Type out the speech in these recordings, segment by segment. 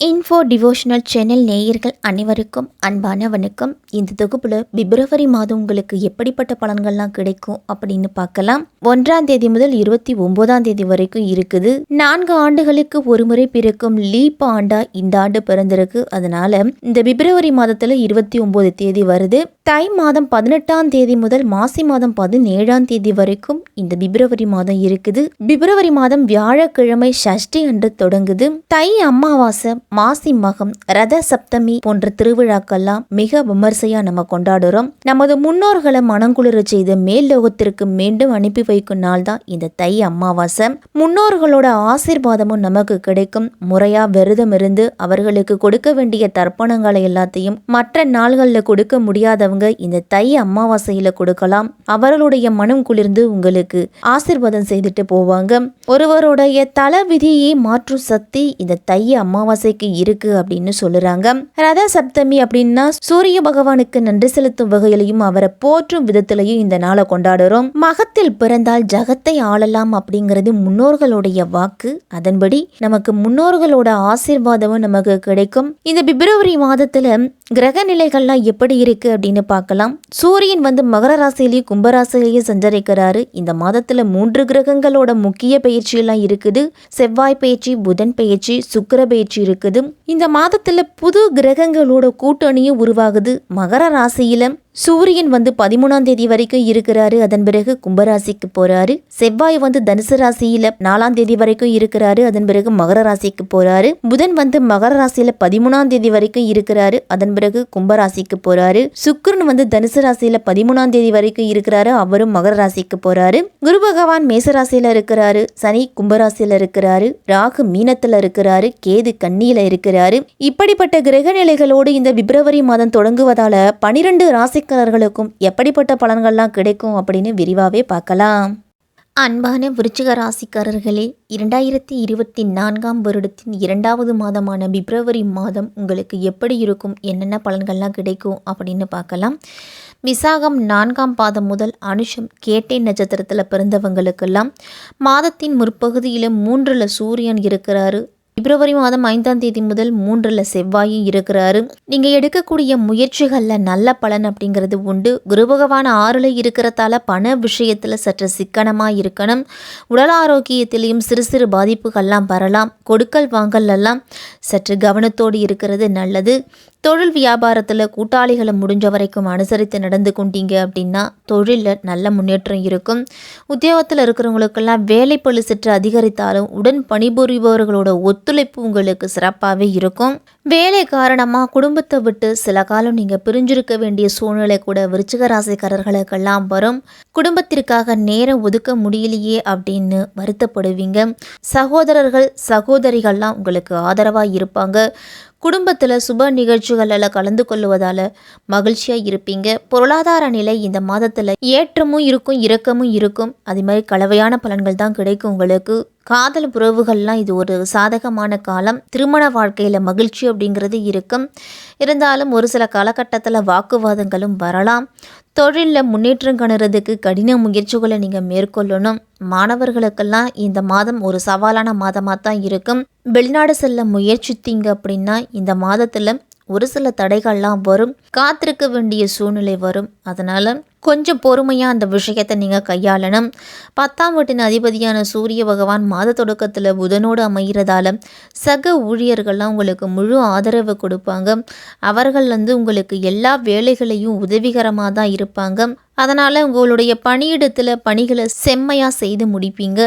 Info devotional channel நேயர்கள் அனைவருக்கும் அன்பான வணக்கம். இந்த தொகுப்புல பிப்ரவரி மாதம் உங்களுக்கு எப்படிப்பட்ட பலன்கள்லாம் கிடைக்கும் அப்படின்னு பார்க்கலாம். 1ஆம் தேதி முதல் 29ஆம் தேதி வரைக்கும் இருக்குது. 4 ஆண்டுகளுக்கு ஒரு முறை பிறக்கும் லீப் ஆண்டா இந்த ஆண்டு பிறந்திருக்கு. அதனால இந்த பிப்ரவரி மாதத்துல 29 தேதி வருது. தை மாதம் 18ஆம் தேதி முதல் மாசி மாதம் 17ஆம் தேதி வரைக்கும் இந்த பிப்ரவரி மாதம் இருக்குது. பிப்ரவரி மாதம் வியாழக்கிழமை சஷ்டி அன்று தொடங்குது. தை அமாவாசை, மாசி மகம், ரத சப்தமி போன்ற திருவிழாக்கள்லாம் மிக விமர்சையா நம்ம கொண்டாடுறோம். நமது முன்னோர்களை மனங்குளிர செய்து மேல் லோகத்திற்கு மீண்டும் அனுப்பி வைக்கும் நாள் தான் இந்த தை அமாவாசை. முன்னோர்களோட ஆசீர்வாதமும் நமக்கு கிடைக்கும். முறையா விரதம் இருந்து அவர்களுக்கு கொடுக்க வேண்டிய தர்ப்பணங்களை எல்லாத்தையும் மற்ற நாள்களில் கொடுக்க முடியாதவங்க இந்த தை அமாவாசையில கொடுக்கலாம். அவர்களுடைய மனம் குளிர்ந்து உங்களுக்கு ஆசீர்வாதம் செய்துட்டு போவாங்க. ஒருவருடைய தல விதியை மாற்றும் சக்தி இந்த தை அமாவாசைக்கு இருக்கு அப்படின்னு சொல்லுறாங்க. ரத சப்தமி அப்படின்னா சூரிய பகவானுக்கு நன்றி செலுத்தும் வகையிலையும் அவரை போற்றும் விதத்திலையும் இந்த நாளை கொண்டாடுறோம். மகத்தில் பிறந்தால் ஜகத்தை ஆளலாம் அப்படிங்கிறது முன்னோர்களுடைய வாக்கு. அதன்படி நமக்கு முன்னோர்களோட ஆசீர்வாதமும் நமக்கு கிடைக்கும். இந்த பிப்ரவரி மாதத்துல கிரக நிலைகள்லாம் எப்படி இருக்கு அப்படின்னு பார்க்கலாம். சூரியன் மகர ராசியிலேயே கும்பராசிலேயே சஞ்சரிக்கிறாரு. இந்த மாதத்துல 3 கிரகங்களோட முக்கிய பயிற்சி எல்லாம் இருக்குது. செவ்வாய் பயிற்சி, புதன் பயிற்சி, சுக்கிர பயிற்சி இருக்குது. இந்த மாதத்துல புது கிரகங்களோட கூட்டணியும் உருவாகுது. மகர ராசியில சூரியன் 13ஆம் தேதி வரைக்கும் இருக்கிறாரு. அதன் பிறகு கும்பராசிக்கு போறாரு. செவ்வாய் தனுசு ராசியில 4ஆம் தேதி வரைக்கும் இருக்கிறாரு. அதன் பிறகு மகர ராசிக்கு போறாரு. புதன் மகர ராசியில 13ஆம் தேதி வரைக்கும் இருக்கிறாரு. அதன் பிறகு கும்பராசிக்கு போறாரு. சுக்கிரன் தனுசு ராசியில 13ஆம் தேதி வரைக்கும் இருக்கிறாரு. அவரும் மகர ராசிக்கு போறாரு. குரு பகவான் மேசராசியில இருக்கிறாரு. சனி கும்பராசியில இருக்கிறாரு. ராகு மீனத்துல இருக்கிறாரு. கேது கன்னியில இருக்கிறாரு. இப்படிப்பட்ட கிரக நிலைகளோடு இந்த பிப்ரவரி மாதம் தொடங்குவதால 12 ராசிக்காரர்களுக்கும் எப்படிப்பட்ட பலன்கள்லாம் கிடைக்கும் அப்படின்னு விரிவாகவே பார்க்கலாம். அன்பான விருச்சிக ராசிக்காரர்களே, 2024ஆம் வருடத்தின் 2வது மாதமான பிப்ரவரி மாதம் உங்களுக்கு எப்படி இருக்கும், என்னென்ன பலன்கள்லாம் கிடைக்கும் அப்படின்னு பார்க்கலாம். விசாகம் 4ஆம் பாதம் முதல் அனுஷம் கேட்டை நட்சத்திரத்தில் பிறந்தவங்களுக்கெல்லாம் மாதத்தின் முற்பகுதியில் 3ல் சூரியன் இருக்கிறாரு. பிப்ரவரி மாதம் 5ஆம் தேதி முதல் 3ல் செவ்வாயும் இருக்கிறாரு. நீங்கள் எடுக்கக்கூடிய முயற்சிகளில் நல்ல பலன் அப்படிங்கிறது உண்டு. குரு பகவான் 6ல் இருக்கிறதால பண விஷயத்தில் சற்று சிக்கனமாக இருக்கணும். உடல் ஆரோக்கியத்திலையும் சிறு சிறு பாதிப்புகள்லாம் வரலாம். கொடுக்கல் வாங்கல்லாம் சற்று கவனத்தோடு இருக்கிறது நல்லது. தொழில் வியாபாரத்தில் கூட்டாளிகளை முடிஞ்ச வரைக்கும் அனுசரித்து நடந்து கொண்டீங்க அப்படின்னா தொழிலில் நல்ல முன்னேற்றம் இருக்கும். உத்தியோகத்தில் இருக்கிறவங்களுக்கெல்லாம் வேலைப்பளு சற்று அதிகரித்தாலும் உடன் பணிபுரிபவர்களோட ஒத்துழைப்பு உங்களுக்கு சிறப்பாகவே இருக்கும். வேலை காரணமாக குடும்பத்தை விட்டு சில காலம் நீங்கள் பிரிஞ்சிருக்க வேண்டிய சூழ்நிலை கூட விருச்சிக ராசிக்காரர்களுக்கெல்லாம் வரும். குடும்பத்திற்காக நேரம் ஒதுக்க முடியலையே அப்படின்னு வருத்தப்படுவீங்க. சகோதரர்கள் சகோதரிகள்லாம் உங்களுக்கு ஆதரவாக இருப்பாங்க. குடும்பத்தில் சுப நிகழ்ச்சிகளில் கலந்து கொள்வதால் மகிழ்ச்சியாக இருப்பீங்க. பொருளாதார நிலை இந்த மாதத்தில் ஏற்றமும் இருக்கும், இறக்கமும் இருக்கும். அதே மாதிரி கலவையான பலன்கள் தான் கிடைக்கும் உங்களுக்கு. காதல் உறவுகள்லாம் இது ஒரு சாதகமான காலம். திருமண வாழ்க்கையில் மகிழ்ச்சி அப்படிங்கிறது இருக்கும். இருந்தாலும் ஒரு சில காலகட்டத்தில் வாக்குவாதங்களும் வரலாம். தொழிலில் முன்னேற்றம் காணுறதுக்கு கடின முயற்சிகளை நீங்கள் மேற்கொள்ளணும். மாணவர்களுக்கெல்லாம் இந்த மாதம் ஒரு சவாலான மாதமாக தான் இருக்கும். வெளிநாடு செல்ல முயற்சித்தீங்க அப்படின்னா இந்த மாதத்தில் ஒரு சில தடைகள்லாம் வரும். காத்திருக்க வேண்டிய சூழ்நிலை வரும். அதனால் கொஞ்சம் பொறுமையாக அந்த விஷயத்தை நீங்கள் கையாளணும். 10ஆம் வீட்டின் அதிபதியான சூரிய பகவான் மாத தொடக்கத்தில் புதனோடு அமைகிறதால சக ஊழியர்கள்லாம் உங்களுக்கு முழு ஆதரவு கொடுப்பாங்க. அவர்கள் உங்களுக்கு எல்லா வேலைகளையும் உதவிகரமாக தான் இருப்பாங்க. அதனால் உங்களுடைய பணியிடத்தில் பணிகளை செம்மையாக செய்து முடிப்பீங்க.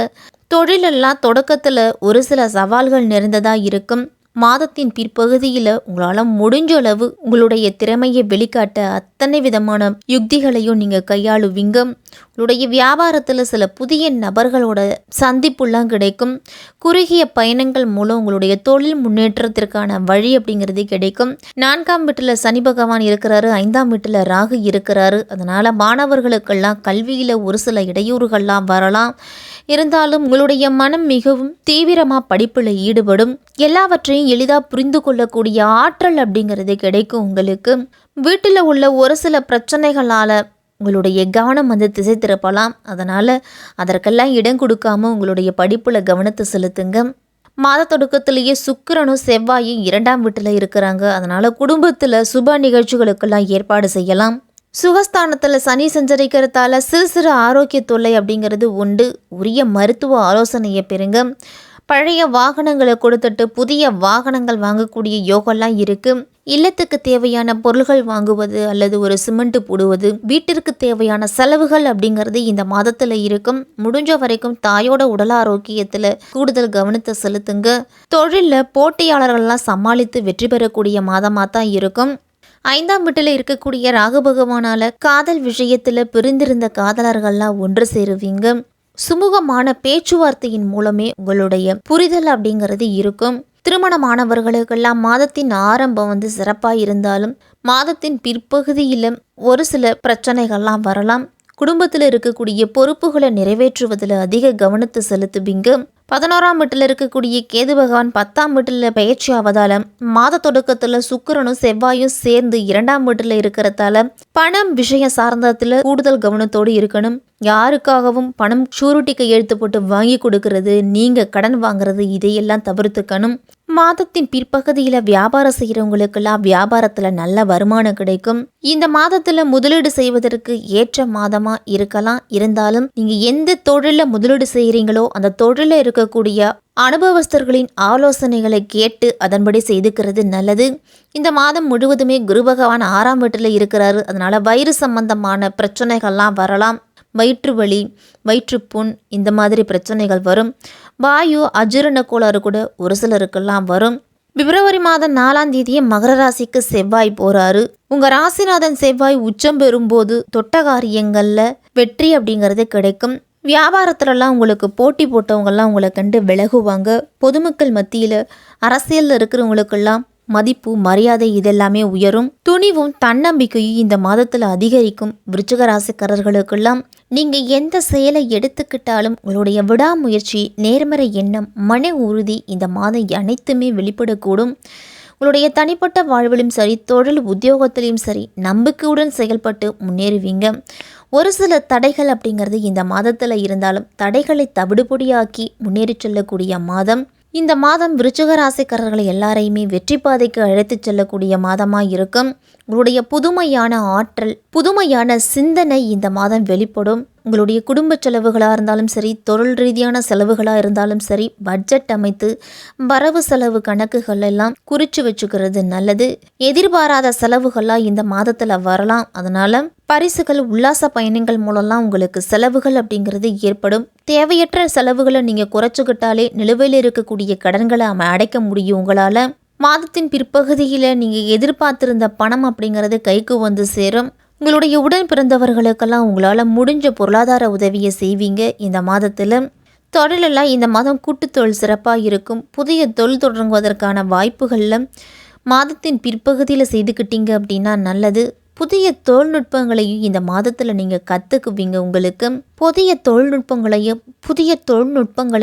தொழிலெல்லாம் தொடக்கத்தில் ஒரு சில சவால்கள் நிறைந்ததாக இருக்கும். மாதத்தின் பிற்பகுதியில் உங்களால் முடிஞ்ச அளவு உங்களுடைய திறமையை வெளிக்காட்ட அத்தனை விதமான யுக்திகளையும் நீங்கள் கையாளுவீங்க. உங்களுடைய வியாபாரத்தில் சில புதிய நபர்களோட சந்திப்புலாம் கிடைக்கும். குறுகிய பயணங்கள் மூலம் உங்களுடைய தொழில் முன்னேற்றத்திற்கான வழி அப்படிங்கிறது கிடைக்கும். 4ஆம் வீட்டில் சனி பகவான் இருக்கிறாரு. 5ஆம் வீட்டில் ராகு இருக்கிறாரு. அதனால் மாணவர்களுக்கெல்லாம் கல்வியில் ஒரு சில இடையூறுகள்லாம் வரலாம். இருந்தாலும் உங்களுடைய மனம் மிகவும் தீவிரமாக படிப்பில் ஈடுபடும். எல்லாவற்றையும் எளிதாக புரிந்து கொள்ளக்கூடிய ஆற்றல் அப்படிங்கிறது கிடைக்கும் உங்களுக்கு. வீட்டில் உள்ள ஒரு சில பிரச்சனைகளால் உங்களுடைய கவனம் திசை திருப்பலாம். அதனால் அதற்கெல்லாம் இடம் கொடுக்காம உங்களுடைய படிப்பில் கவனத்தை செலுத்துங்க. மாத தொடக்கத்திலேயே சுக்கிரனும் செவ்வாயும் 2ஆம் வீட்டில் இருக்கிறாங்க. அதனால குடும்பத்தில் சுப நிகழ்ச்சிகளுக்கெல்லாம் ஏற்பாடு செய்யலாம். சுகஸ்தானத்தில் சனி சஞ்சரிக்கிறதால சிறு சிறு ஆரோக்கிய தொல்லை அப்படிங்கிறது உண்டு. உரிய மருத்துவ ஆலோசனையை பெறுங்க. பழைய வாகனங்களை கொடுத்துட்டு புதிய வாகனங்கள் வாங்கக்கூடிய யோகம்லாம் இருக்குது. இல்லத்துக்கு தேவையான பொருள்கள் வாங்குவது அல்லது ஒரு சிமெண்ட் போடுவது, வீட்டிற்கு தேவையான செலவுகள் அப்படிங்கிறது இந்த மாதத்தில் இருக்கும். முடிஞ்ச வரைக்கும் தாயோட உடல் ஆரோக்கியத்தில் கூடுதல் கவனத்தை செலுத்துங்க. தொழிலில் போட்டியாளர்கள்லாம் சமாளித்து வெற்றி பெறக்கூடிய மாதமாக தான் இருக்கும். 5ஆம் வீட்டில் இருக்கக்கூடிய ராகு பகவானால காதல் விஷயத்தில் பிரிந்திருந்த காதலர்கள்லாம் ஒன்று சேருவீங்க. சுமூகமான பேச்சுவார்த்தையின் மூலமே உங்களுடைய புரிதல் அப்படிங்கிறது இருக்கும். திருமணமானவர்களுக்கெல்லாம் மாதத்தின் ஆரம்பம் சிறப்பாக இருந்தாலும் மாதத்தின் பிற்பகுதியில் ஒரு சில பிரச்சனைகள்லாம் வரலாம். குடும்பத்தில் இருக்கக்கூடிய பொறுப்புகளை நிறைவேற்றுவதில் அதிக கவனத்தை செலுத்துவீங்க. 11ஆம் வீட்டில் இருக்கக்கூடிய கேது பகவான் 10ஆம் வீட்டில் பயிற்சி ஆவதால் மாத தொடக்கத்தில் சுக்கிரனும் செவ்வாயும் சேர்ந்து 2ஆம் வீட்டில் இருக்கிறதால பணம் விஷயம் சார்ந்ததில் கூடுதல் கவனத்தோடு இருக்கணும். யாருக்காகவும் பணம் ஷூரிட்டி கையெழுத்து போட்டு வாங்கி கொடுக்கறது, நீங்கள் கடன் வாங்குறது இதையெல்லாம் தவிர்த்துக்கணும். மாதத்தின் பிற்பகுதியில் வியாபாரம் செய்கிறவங்களுக்கெல்லாம் வியாபாரத்தில் நல்ல வருமானம் கிடைக்கும். இந்த மாதத்தில் முதலீடு செய்வதற்கு ஏற்ற மாதமாக இருக்கலாம். இருந்தாலும் நீங்கள் எந்த தொழிலில் முதலீடு செய்கிறீங்களோ அந்த தொழிலில் இருக்கக்கூடிய அனுபவஸ்தர்களின் ஆலோசனைகளை கேட்டு அதன்படி செய்துக்கிறது நல்லது. இந்த மாதம் முழுவதுமே குரு பகவான் 6ஆம் வீட்டில் இருக்கிறாரு. அதனால வயிறு சம்பந்தமான பிரச்சனைகள்லாம் வரலாம். வயிற்று வலி, வயிற்றுப்புண் இந்த மாதிரி பிரச்சனைகள் வரும். வாயு அஜீரண கோளாறு கூட ஒரு சிலருக்கெல்லாம் வரும். பிப்ரவரி மாதம் 4ஆம் தேதியே மகர ராசிக்கு செவ்வாய் போறாரு. உங்க ராசிநாதன் செவ்வாய் உச்சம் பெறும்போது தொட்ட காரியங்களில் வெற்றி அப்படிங்கிறது கிடைக்கும். வியாபாரத்துலலாம் உங்களுக்கு போட்டி போட்டவங்கெல்லாம் உங்களை கண்டு விலகுவாங்க. பொதுமக்கள் மத்தியில் அரசியலில் இருக்கிறவங்களுக்கெல்லாம் மதிப்பு மரியாதை இதெல்லாமே உயரும். துணிவும் தன்னம்பிக்கையும் இந்த மாதத்தில் அதிகரிக்கும். விருச்சிக ராசிக்காரர்களுக்கெல்லாம் நீங்கள் எந்த செயலை எடுத்துக்கிட்டாலும் உங்களுடைய விடாமுயற்சி, நேர்மறை எண்ணம், மன உறுதி இந்த மாதம் அனைத்துமே வெளிப்படக்கூடும். உங்களுடைய தனிப்பட்ட வாழ்விலும் சரி, தொழில் உத்தியோகத்திலையும் சரி நம்பிக்கையுடன் செயல்பட்டு முன்னேறுவீங்க. ஒரு சில தடைகள் அப்படிங்கிறது இந்த மாதத்தில் இருந்தாலும் தடைகளை தவிடுபொடியாக்கி முன்னேறி செல்லக்கூடிய மாதம். இந்த மாதம் விருச்சிக ராசிக்காரர்களை எல்லாரையுமே வெற்றி பாதைக்கு அழைத்து செல்லக்கூடிய மாதமாக இருக்கும். உங்களுடைய புதுமையான ஆற்றல், புதுமையான சிந்தனை இந்த மாதம் வெளிப்படும். உங்களுடைய குடும்ப செலவுகளாக இருந்தாலும் சரி, தொழில் ரீதியான செலவுகளாக இருந்தாலும் சரி, பட்ஜெட் அமைத்து வரவு செலவு கணக்குகள் எல்லாம் குறித்து வச்சுக்கிறது நல்லது. எதிர்பாராத செலவுகள்லாம் இந்த மாதத்தில் வரலாம். அதனால பரிசுகள், உல்லாச பயணங்கள் மூலம்லாம் உங்களுக்கு செலவுகள் அப்படிங்கிறது ஏற்படும். தேவையற்ற செலவுகளை நீங்கள் குறைச்சிக்கிட்டாலே நிலுவையில் இருக்கக்கூடிய கடன்களை அடைக்க முடியும் உங்களால். மாதத்தின் பிற்பகுதியில் நீங்கள் எதிர்பார்த்திருந்த பணம் அப்படிங்கிறது கைக்கு சேரும். உங்களுடைய உடன் பிறந்தவர்களுக்கெல்லாம் உங்களால் முடிஞ்ச பொருளாதார உதவியை செய்வீங்க. இந்த மாதத்தில் தொழிலெல்லாம் இந்த மாதம் கூட்டுத்தொழில் சிறப்பாக இருக்கும். புதிய தொழில் தொடங்குவதற்கான வாய்ப்புகளில் மாதத்தின் பிற்பகுதியில் செய்துக்கிட்டீங்க அப்படின்னா நல்லது. புதிய தொழில்நுட்பங்களையும் இந்த மாதத்தில் நீங்கள் கற்றுக்குவீங்க. உங்களுக்கு புதிய தொழில்நுட்பங்களை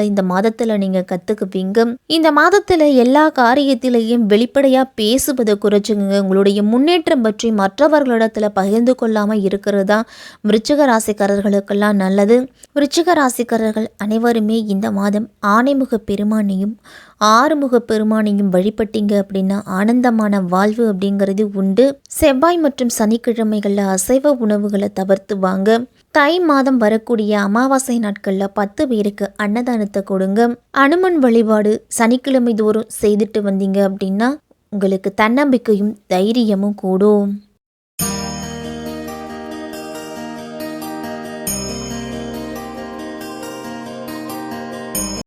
இந்த மாதத்தில் நீங்கள் கற்றுக்குவீங்க. இந்த மாதத்தில் எல்லா காரியத்திலையும் வெளிப்படையாக பேசுவதை குறைச்சுங்க. உங்களுடைய முன்னேற்றம் பற்றி மற்றவர்களிடத்தில் பகிர்ந்து கொள்ளாமல் இருக்கிறது தான் விருச்சிக ராசிக்காரர்களுக்கெல்லாம் நல்லது. விருச்சிக ராசிக்காரர்கள் அனைவருமே இந்த மாதம் ஆனைமுக பெருமானையும் ஆறுமுக பெருமானையும் வழிபட்டீங்க அப்படின்னா ஆனந்தமான வாழ்வு அப்படிங்கிறது உண்டு. செவ்வாய் மற்றும் சனிக்கிழமைகளில் அசைவ உணவுகளை தவிர்த்து வாங்க. தை மாதம் வரக்கூடிய அமாவாசை நாட்களில் 10 பேருக்கு அன்னதானத்தை கொடுங்க. அனுமன் வழிபாடு சனிக்கிழமை தோறும் செய்துட்டு வந்தீங்க அப்படின்னா உங்களுக்கு தன்னம்பிக்கையும் தைரியமும் கூடும்.